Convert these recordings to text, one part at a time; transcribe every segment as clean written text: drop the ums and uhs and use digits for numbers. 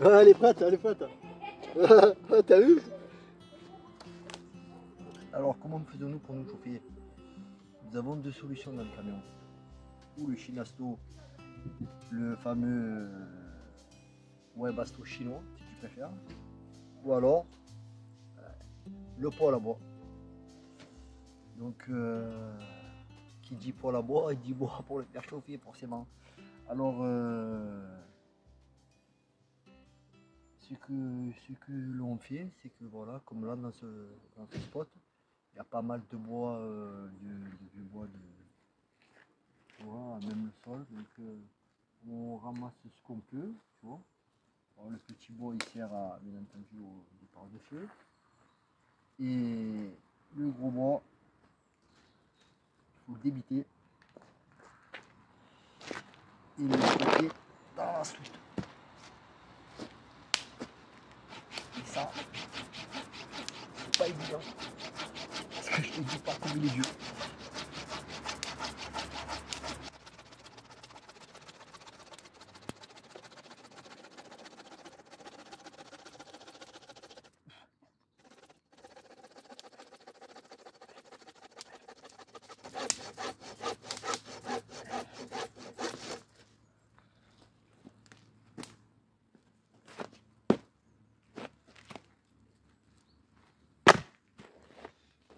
Ah, elle est prête, elle est prête. T'as vu? Alors, comment faisons-nous pour nous chauffer? Nous avons deux solutions dans le camion. Ou le Shinasto, le fameux Webasto chinois, si tu préfères. Ou alors, le poêle à bois. Donc, qui dit poêle à bois, il dit bois pour le faire chauffer, forcément. Alors, ce que l'on fait, c'est que voilà, comme là dans ce spot, il y a pas mal de bois, du bois tu vois, même le sol. Donc, on ramasse ce qu'on peut, tu vois. Alors, le petit bois, il sert à, bien entendu, au départ de feu. Et le gros bois, il faut le débiter et le stocker dans la soute. Et ça, c'est pas évident. Parce que je te dis pas comme les yeux.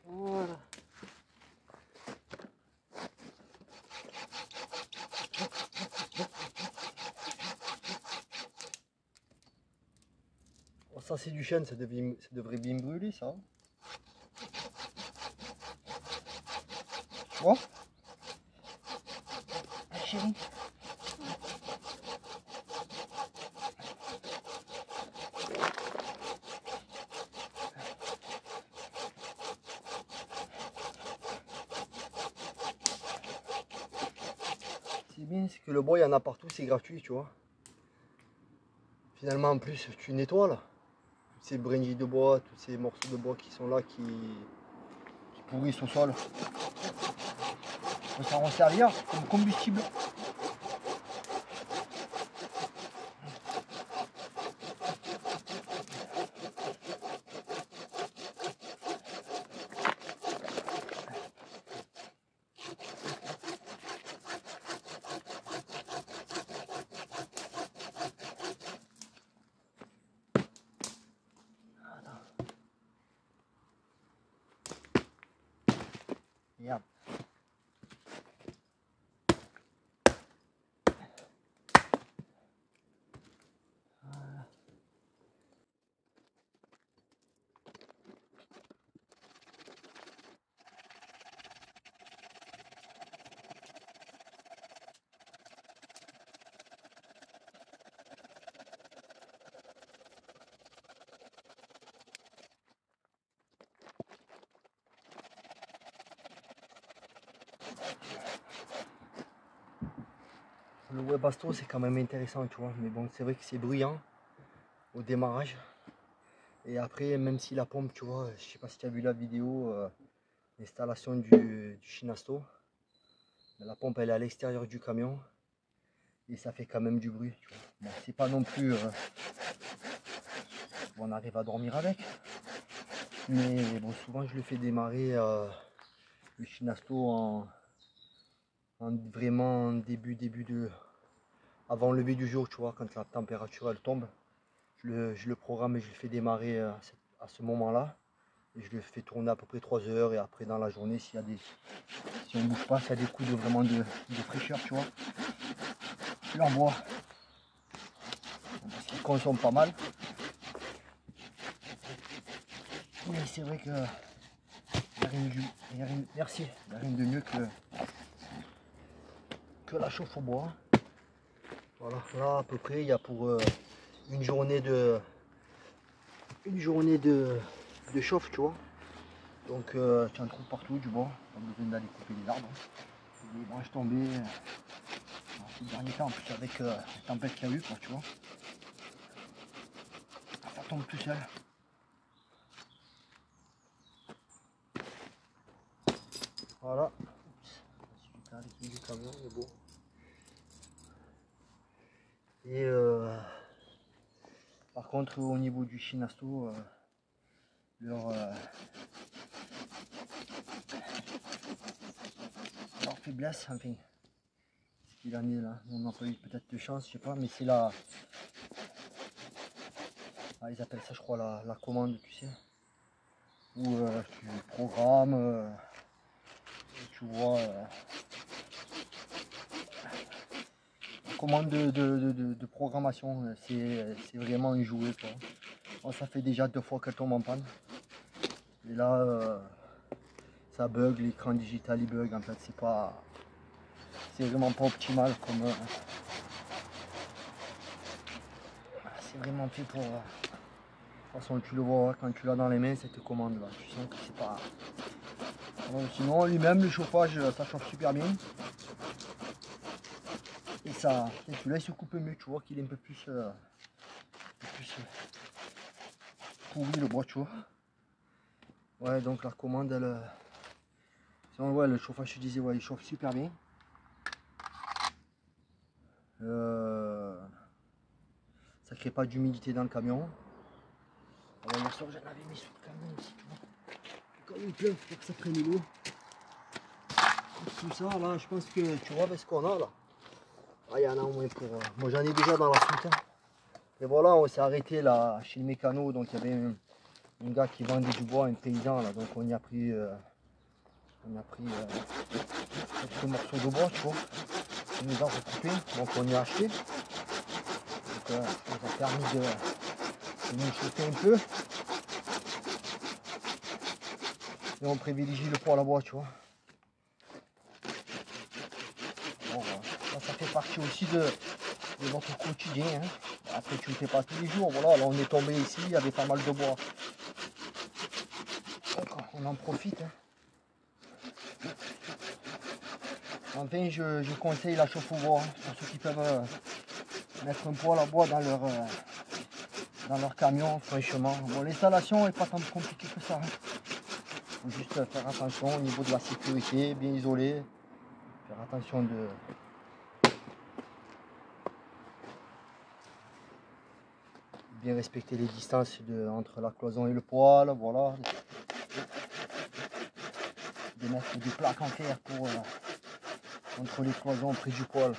Voilà. Oh, ça c'est du chêne, ça devrait bien brûler ça. Tu vois? Ah, chérie. C'est bien, c'est que le bois il y en a partout, c'est gratuit, tu vois. Finalement en plus tu nettoies là. Toutes ces brindilles de bois, tous ces morceaux de bois qui sont là, qui pourrissent au sol. On peut s'en resservir comme combustible. Regarde. Le Webasto c'est quand même intéressant, tu vois, mais bon, c'est vrai que c'est bruyant au démarrage. Et après, même si la pompe, tu vois, je sais pas si tu as vu la vidéo, l'installation du Shinasto, la pompe elle est à l'extérieur du camion et ça fait quand même du bruit, tu vois. Bon, c'est pas non plus, on arrive à dormir avec, mais bon, souvent je le fais démarrer le Shinasto en vraiment début de avant le lever du jour, tu vois, quand la température elle tombe, je le programme et je le fais démarrer à ce moment-là. Et je le fais tourner à peu près 3 heures et après dans la journée, si on ne bouge pas, s'il y a des coups vraiment de fraîcheur, tu vois, je l'envoie. Parce qu'il consomme pas mal. Mais c'est vrai que merci, il n'y a rien de mieux que la chauffe au bois. Voilà, là à peu près il y a pour une journée de chauffe, tu vois. Donc tu en trouves partout du bois, pas besoin d'aller couper les arbres. Des branches tombées. Ces derniers temps en plus avec la tempête qu'il y a eu, quoi, tu vois. Ça tombe tout seul. Voilà. Oups. Du camion, il est beau. Et Par contre, au niveau du Shinasto, leur faiblesse, enfin, ce qu'il en est là, on n'a pas eu peut-être de chance, je sais pas, mais c'est là. Ah, ils appellent ça, je crois, la commande, tu sais, où tu programmes, tu vois, commande de programmation, c'est vraiment un jouet, quoi. Bon, ça fait déjà 2 fois qu'elle tombe en panne. Et là, ça bug, l'écran digital il bug, en fait, c'est vraiment pas optimal comme. C'est vraiment fait pour. De toute façon, tu le vois quand tu l'as dans les mains, cette commande là. Tu sens que c'est pas. Sinon, lui-même, le chauffage, ça chauffe super bien. Et ça, tu laisses se couper mieux, tu vois qu'il est un peu plus pourri le bois, tu vois. Ouais, donc la commande, elle. Ouais, le chauffage, je disais, ouais, il chauffe super bien. Ça crée pas d'humidité dans le camion. Alors, hier soir, j'en avais mis sur le camion aussi, tu vois. Comme il pleut, pour que ça prenne l'eau. Tout ça, là, je pense que tu vois, avec ce qu'on a là. Ah, il y en a au moins pour. Moi, j'en ai déjà dans la soute. Hein. Et voilà, on s'est arrêté là chez le mécano. Donc, il y avait un gars qui vendait du bois, un paysan là. Donc, on y a pris. Quelques morceaux de bois, tu vois. Il nous a recoupé, donc on y a acheté. Donc, ça nous a permis de nous chauffer un peu. Et on privilégie le poêle à bois, tu vois. Bon, ça fait partie aussi de votre quotidien. Hein. Après, tu ne le fais pas tous les jours. Voilà, là, on est tombé ici, il y avait pas mal de bois. Donc, on en profite. Hein. Enfin, je conseille la chauffe au bois hein, pour ceux qui peuvent mettre un poêle à bois dans leur camion, franchement. Bon, l'installation n'est pas tant compliquée que ça. Il faut juste faire attention au niveau de la sécurité, bien isolé. Faire attention de bien respecter les distances entre la cloison et le poêle, voilà. De mettre des plaques en fer pour entre les cloisons près du poêle.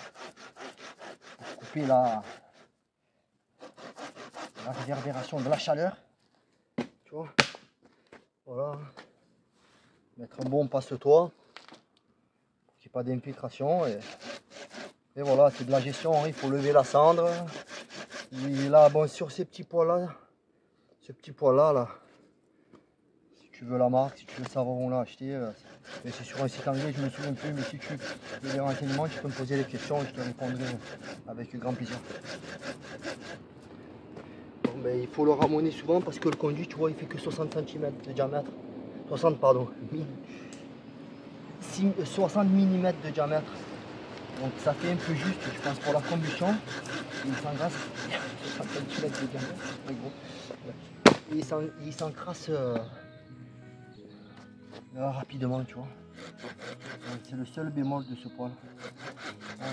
Pour couper la réverbération de la chaleur. Tu vois. Voilà. Mettre un bon passe-toit. Pour qu'il n'y ait pas d'infiltration. Et voilà, c'est de la gestion, hein. Il faut lever la cendre. Et là, bon, sur ces petits pois-là, là, si tu veux la marque, si tu veux savoir où on l'a acheté, c'est sur un site anglais, je me souviens plus, mais si tu veux des renseignements, tu peux me poser des questions et je te répondrai avec grand plaisir. Bon, ben, il faut le ramoner souvent parce que le conduit, tu vois, il fait que 60 cm de diamètre. 60, pardon. 60 mm de diamètre. Donc ça fait un peu juste, je pense, pour la combustion. Il s'engrasse. 60 cm de diamètre, c'est gros. Il s'encrasse rapidement, tu vois. C'est le seul bémol de ce poêle.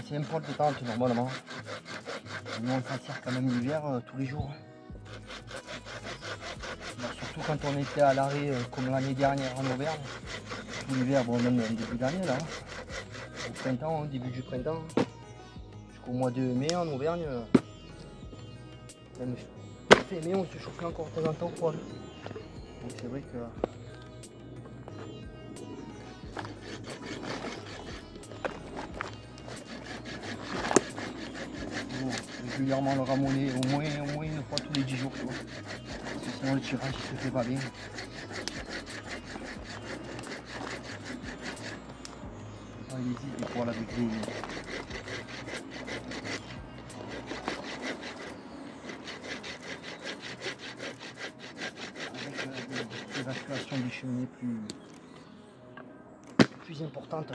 C'est un poêle de tente normalement. Nous on s'en sert quand même l'hiver tous les jours. Alors, surtout quand on était à l'arrêt comme l'année dernière en Auvergne. Tout l'hiver, bon même début d'année là. Au printemps, hein, début du printemps. Jusqu'au mois de mai en Auvergne. Même fin mai on se chauffait encore de temps en temps au poêle. Donc c'est vrai que. Régulièrement le ramoner au moins une fois tous les 10 jours, tu vois. Parce que sinon le tirage il se fait pas bien. Ah, il existe des poêles avec des évacuations des cheminées plus importantes.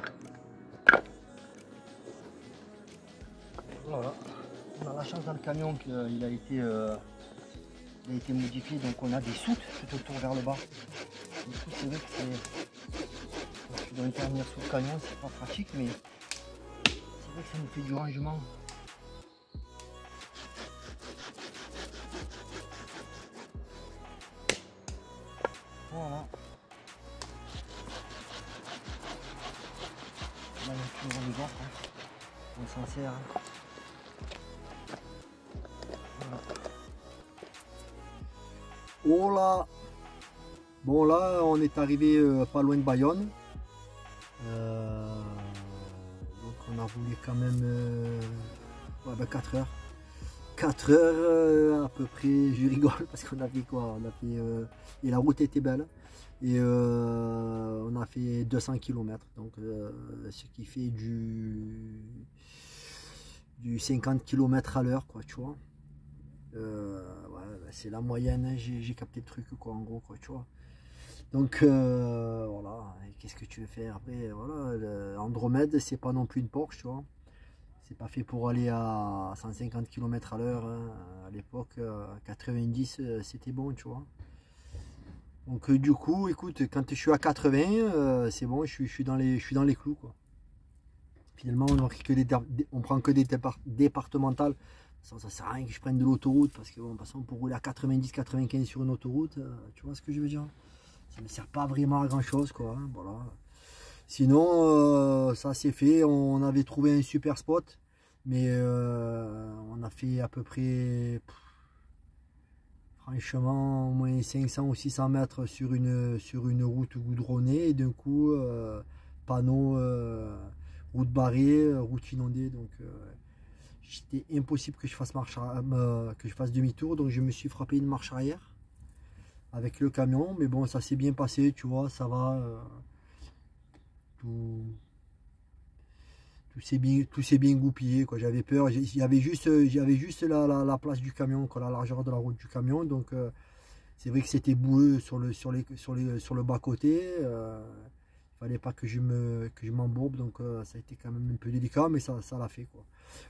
Voilà. On a la chance dans le camion qu'il a été modifié, donc on a des soutes tout autour vers le bas. Les soutes, c'est vrai que quand tu dois intervenir sur le camion, c'est pas pratique, mais c'est vrai que ça nous fait du rangement. Voilà. Là, il y a toujours les offres, hein. On s'en sert. Hein. Voilà. Oh là! Bon là, on est arrivé pas loin de Bayonne. Donc on a roulé quand même ouais, ben 4 heures. 4 heures à peu près, je rigole parce qu'on a fait quoi? On a fait, et la route était belle. Et on a fait 200 km, donc ce qui fait du 50 km à l'heure, quoi, tu vois. Ouais, c'est la moyenne, hein, j'ai capté le truc, quoi, en gros, quoi, tu vois. Donc voilà, qu'est-ce que tu veux faire après? Voilà, Andromède, c'est pas non plus une Porsche, tu vois. C'est pas fait pour aller à 150 km à l'heure. Hein. À l'époque, 90, c'était bon, tu vois. Donc du coup, écoute, quand je suis à 80, c'est bon, je suis dans les clous, quoi. Finalement, on prend que des départementales. Ça sert à rien que je prenne de l'autoroute, parce que bon, de toute façon, pour rouler à 90-95 sur une autoroute, tu vois ce que je veux dire? Ça ne me sert pas vraiment à grand chose, quoi. Hein, voilà. Sinon, ça c'est fait. On avait trouvé un super spot, mais on a fait à peu près, franchement, au moins 500 ou 600 mètres sur une route goudronnée. Et d'un coup, panneau, route barrée, route inondée. Donc, c'était impossible que je fasse demi-tour. Donc, je me suis frappé une marche arrière avec le camion. Mais bon, ça s'est bien passé, tu vois, ça va. Tout s'est bien goupillé, quoi. J'avais peur, il y avait juste la place du camion, quoi, la largeur de la route du camion. Donc c'est vrai que c'était boueux sur le bas côté. Il fallait pas que je m'embourbe, donc ça a été quand même un peu délicat, mais ça l'a fait, quoi.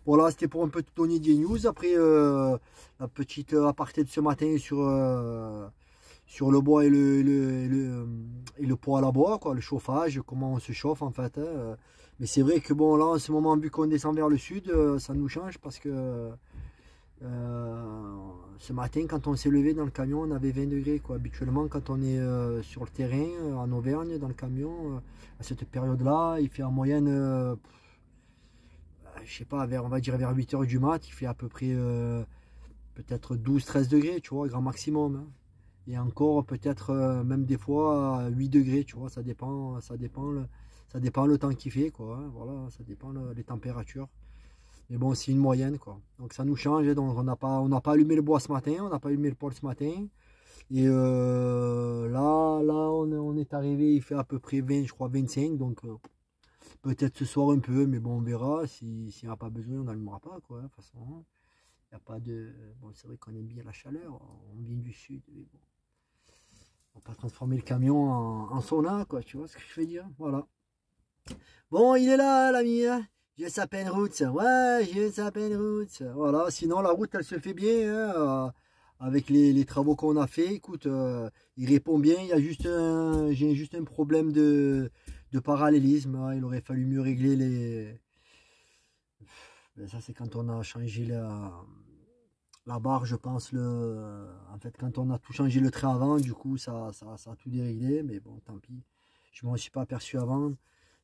Voilà, c'était pour un peu te donner des news. Après la petite aparté de ce matin sur le bois et le poêle à bois, quoi, le chauffage, comment on se chauffe en fait. Hein. Mais c'est vrai que bon, là en ce moment, vu qu'on descend vers le sud, ça nous change parce que ce matin, quand on s'est levé dans le camion, on avait 20 degrés, quoi. Habituellement, quand on est sur le terrain, en Auvergne, dans le camion, à cette période-là, il fait en moyenne, je sais pas, on va dire vers 8 heures du mat, il fait à peu près peut-être 12-13 degrés, tu vois, grand maximum. Hein. Et encore peut-être même des fois 8 degrés, tu vois, ça dépend le temps qu'il fait, quoi. Hein, voilà, ça dépend les températures. Mais bon, c'est une moyenne, quoi. Donc ça nous change, donc on n'a pas allumé le bois ce matin, on n'a pas allumé le poêle ce matin. Et là on est arrivé, il fait à peu près 20, je crois 25, donc peut-être ce soir un peu, mais bon, on verra. S'il n'y a pas besoin, on n'allumera pas, quoi. De toute façon, il n'y a pas de... Bon, c'est vrai qu'on aime bien la chaleur, on vient du sud, mais bon. On va pas transformer le camion en sauna, quoi, tu vois ce que je veux dire? Voilà. Bon, il est là, l'ami, hein. J'ai sa peine route, ouais, j'ai sa peine route. Voilà, sinon la route, elle se fait bien, hein, avec les travaux qu'on a fait. Écoute, il répond bien, j'ai juste un problème de parallélisme. Hein. Il aurait fallu mieux régler les... Ben, ça, c'est quand on a changé la barre, je pense, en fait, quand on a tout changé le trait avant, du coup, ça a tout déréglé, mais bon, tant pis. Je m'en suis pas aperçu avant.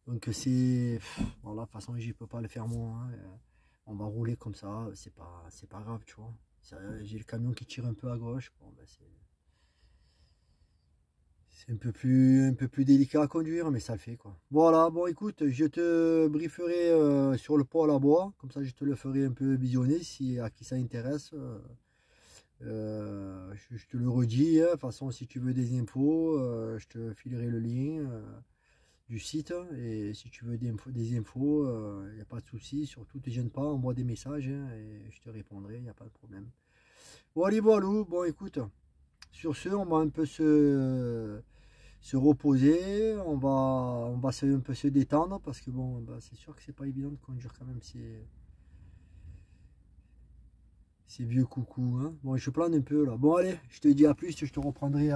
Donc c'est... Voilà, de toute façon, je peux pas le faire moi. Hein. On va rouler comme ça, c'est pas grave, tu vois. J'ai le camion qui tire un peu à gauche. Bon, ben c'est un peu plus délicat à conduire, mais ça le fait, quoi. Voilà, bon, écoute, je te brieferai sur le poêle à bois. Comme ça, je te le ferai un peu visionner si à qui ça intéresse. Je te le redis, hein. De toute façon, si tu veux des infos, je te filerai le lien du site. Et si tu veux des infos, il n'y a pas de souci. Surtout, ne te gêne pas, envoie des messages hein, et je te répondrai, il n'y a pas de problème. Voilà, voilà. Bon, écoute, sur ce, on va un peu se reposer. On va un peu se détendre parce que bon, bah, c'est sûr que c'est pas évident de conduire quand même. C'est vieux coucou. Hein. Bon, je plane un peu là. Bon, allez, je te dis à plus. Je te reprendrai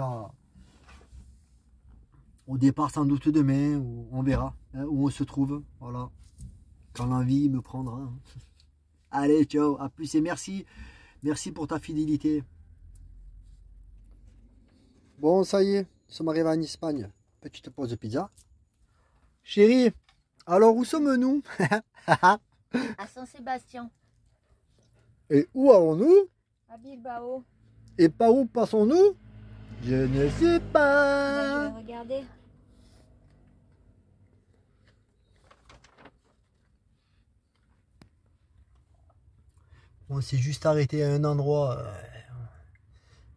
au départ sans doute demain. Ou on verra hein, où on se trouve. Voilà. Quand l'envie me prendra. Hein. Allez, ciao. À plus et merci. Merci pour ta fidélité. Bon, ça y est. Nous sommes arrivés en Espagne. Petite pause de pizza. Chérie, alors où sommes-nous? À Saint-Sébastien. Et où allons-nous? À Bilbao. Et par où passons-nous? Je ne sais Ben, pas. je vais regarder. On s'est juste arrêté à un endroit.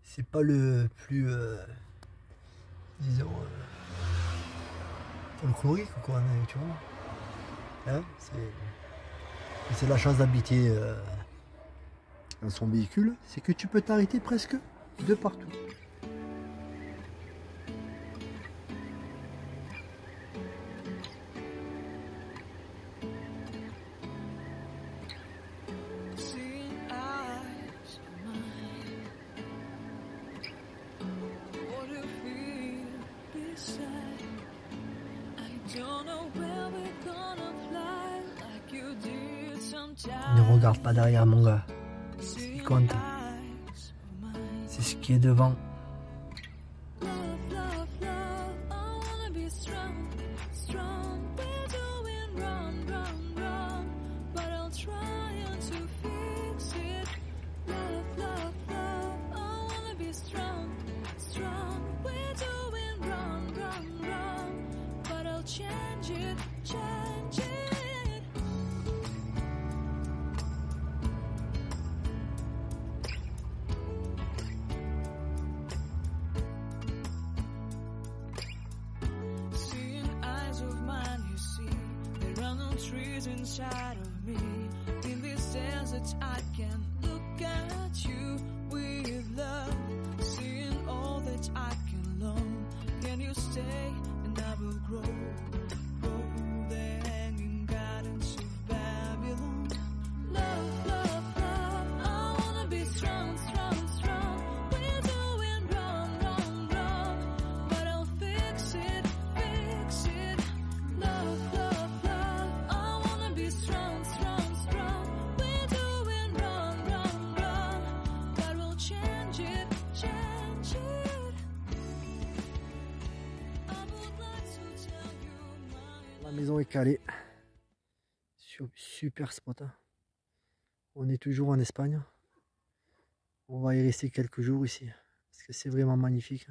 C'est pas le plus, disons, folklorique quoi, mais tu vois. Hein, c'est la chance d'habiter dans son véhicule, c'est que tu peux t'arrêter presque de partout. Ne regarde pas derrière mon gars. Ce qui compte, c'est ce qui est devant. Inside of me, in this desert, I can look at you with love, seeing all that I can learn. Can you stay and I will grow? Grow the hanging gardens of Babylon. Love, love, love, I wanna be strong, strong, strong. We're doing wrong, wrong, wrong, but I'll fix it, fix it. Love, love, love, I wanna be strong, strong, strong. We're doing wrong, wrong, wrong, but we'll change it, change it. I would like to tell you my... La maison est calée. Super spot. Hein. On est toujours en Espagne. On va y rester quelques jours ici. Parce que c'est vraiment magnifique.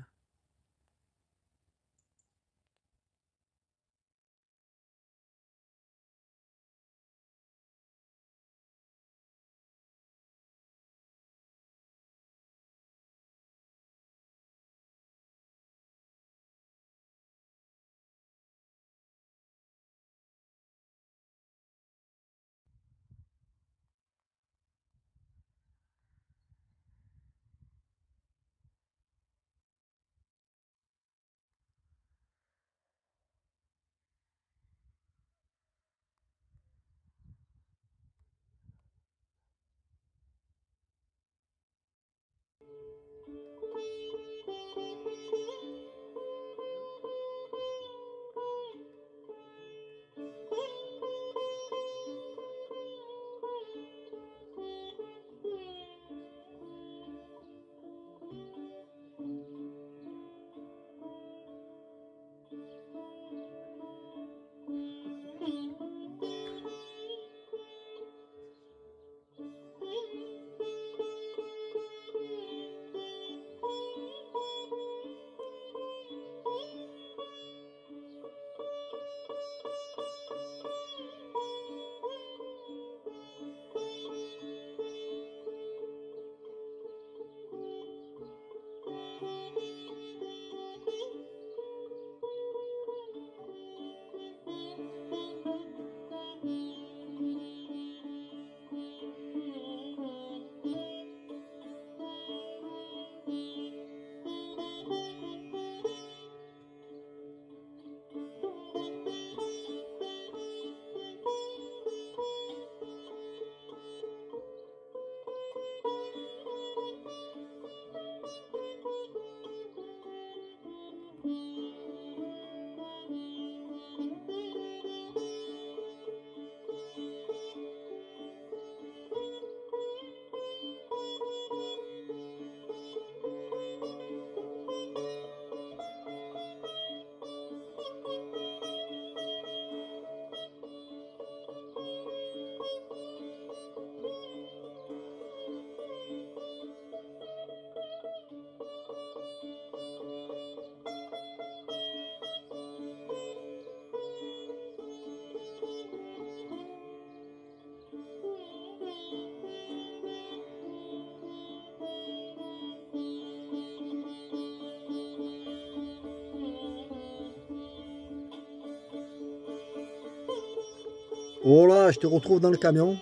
Voilà, je te retrouve dans le camion.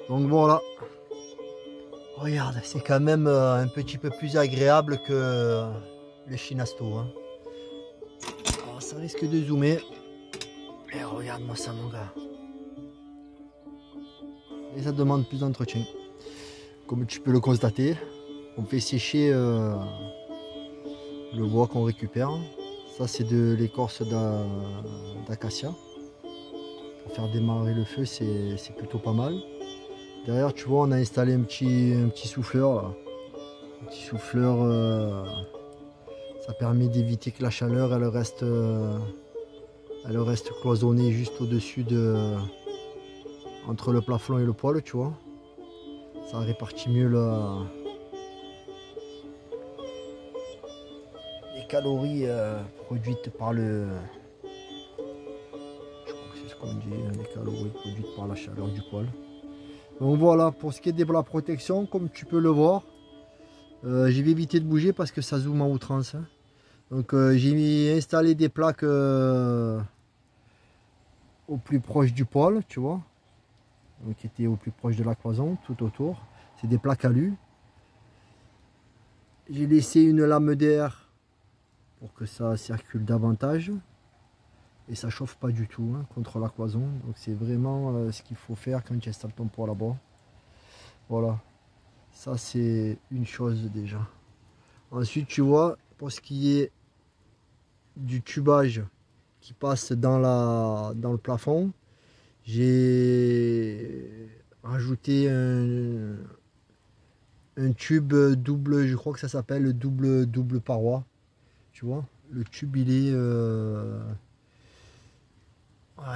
Donc voilà. Regarde, c'est quand même un petit peu plus agréable que le Shinasto. Hein. Alors, ça risque de zoomer. Et regarde-moi ça, mon gars. Et ça demande plus d'entretien. Comme tu peux le constater, on fait sécher le bois qu'on récupère. Ça, c'est de l'écorce d'acacia. Pour faire démarrer le feu, c'est plutôt pas mal. Derrière, tu vois, on a installé un petit souffleur. Là. Un petit souffleur, ça permet d'éviter que la chaleur elle reste cloisonnée juste au-dessus entre le plafond et le poêle, tu vois. Ça répartit mieux les calories produites par le... Je crois que c'est ce qu'on dit, les calories produites par la chaleur du poêle. Donc voilà, pour ce qui est de la protection, comme tu peux le voir, j'ai évité de bouger parce que ça zoome en outrance. Hein. Donc j'ai installé des plaques au plus proche du poêle, tu vois. Donc, qui étaient au plus proche de la cloison, tout autour. C'est des plaques alu. J'ai laissé une lame d'air pour que ça circule davantage. Et ça chauffe pas du tout hein, contre la cloison. Donc c'est vraiment ce qu'il faut faire quand tu installes ton poêle là-bas. Voilà. Ça c'est une chose déjà. Ensuite tu vois, pour ce qui est du tubage qui passe dans le plafond, j'ai rajouté un tube double, je crois que ça s'appelle double paroi. Tu vois, le tube il est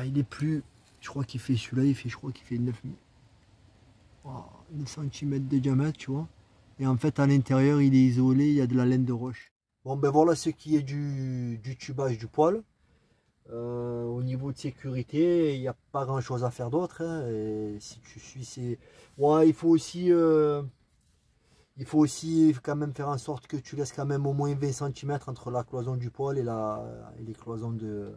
il est plus, je crois qu'il fait celui-là, je crois qu'il fait 9 cm de diamètre, tu vois. Et en fait à l'intérieur il est isolé, il y a de la laine de roche. Bon ben voilà ce qui est du tubage du poêle. Au niveau de sécurité, il n'y a pas grand chose à faire d'autre. Hein. Et si tu suis ces... Ouais, il faut aussi quand même faire en sorte que tu laisses quand même au moins 20 cm entre la cloison du poêle et les cloisons du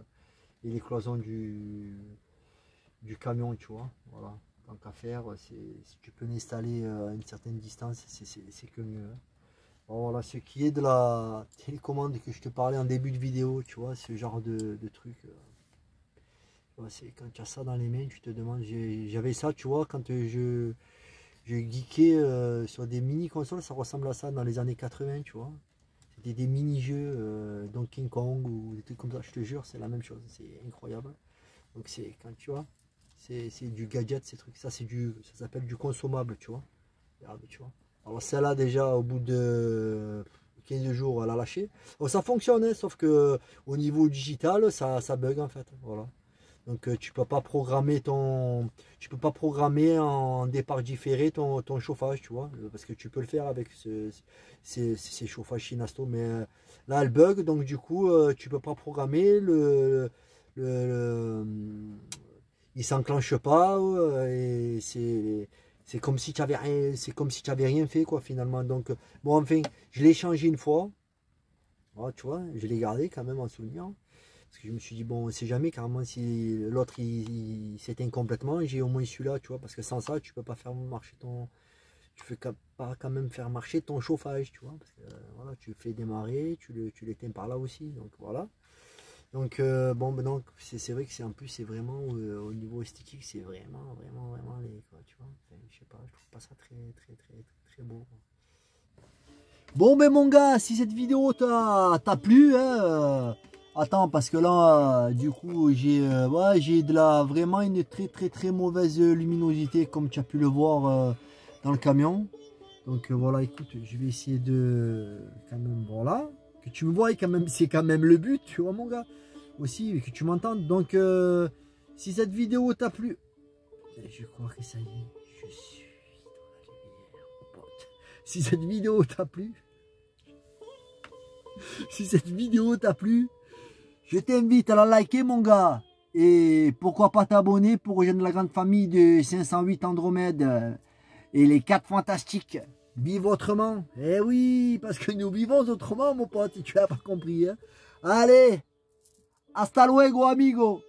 camion, tu vois. Voilà. Tant qu'à faire, si tu peux l'installer à une certaine distance, c'est que mieux. Hein. Bon, voilà, ce qui est de la télécommande que je te parlais en début de vidéo, tu vois, ce genre de truc. C'est quand tu as ça dans les mains, tu te demandes, j'avais ça, tu vois, quand je geekais sur des mini consoles, ça ressemble à ça dans les années 80, tu vois. C'était des mini-jeux Donkey Kong ou des trucs comme ça, je te jure, c'est la même chose, c'est incroyable. Donc c'est quand tu vois, c'est du gadget, ces trucs, ça s'appelle du consommable, tu vois. Regarde, tu vois. Alors celle-là déjà au bout de 15 jours elle a lâché. Alors, ça fonctionne, hein, sauf que au niveau digital ça bug en fait. Voilà. Donc tu peux pas programmer en départ différé ton chauffage, tu vois, parce que tu peux le faire avec ces chauffages Shinasto, mais là elle bug, donc du coup tu peux pas programmer il s'enclenche pas et c'est comme si tu avais rien fait quoi finalement. Donc bon, enfin je l'ai changé une fois. Voilà, tu vois, je l'ai gardé quand même en souvenir. Parce que je me suis dit, bon, on sait jamais carrément si l'autre il s'éteint complètement. J'ai au moins celui-là, tu vois, parce que sans ça, tu peux pas faire marcher tu peux pas quand même faire marcher ton chauffage, tu vois. Parce que voilà, tu le fais démarrer, tu l'éteins par là aussi. Donc voilà. Donc bon, ben donc c'est vrai que c'est en plus, c'est vraiment au niveau esthétique, c'est vraiment quoi, tu vois. Enfin, je sais pas, je trouve pas ça très beau. Bon, ben mon gars, si cette vidéo t'a plu, hein, attends, parce que là, du coup, j'ai vraiment une très mauvaise luminosité, comme tu as pu le voir dans le camion. Donc voilà, écoute, je vais essayer de quand même, voilà, que tu me vois quand même, c'est quand même le but, tu vois mon gars, aussi, que tu m'entendes. Donc si cette vidéo t'a plu, je crois que ça y est, je suis dans la lumière, mon pote. Si cette vidéo t'a plu, je t'invite à la liker mon gars. Et pourquoi pas t'abonner pour rejoindre la grande famille de 508 Andromède et les 4 fantastiques. Vive autrement. Eh oui, parce que nous vivons autrement mon pote, si tu n'as pas compris. Hein. Allez, hasta luego amigo.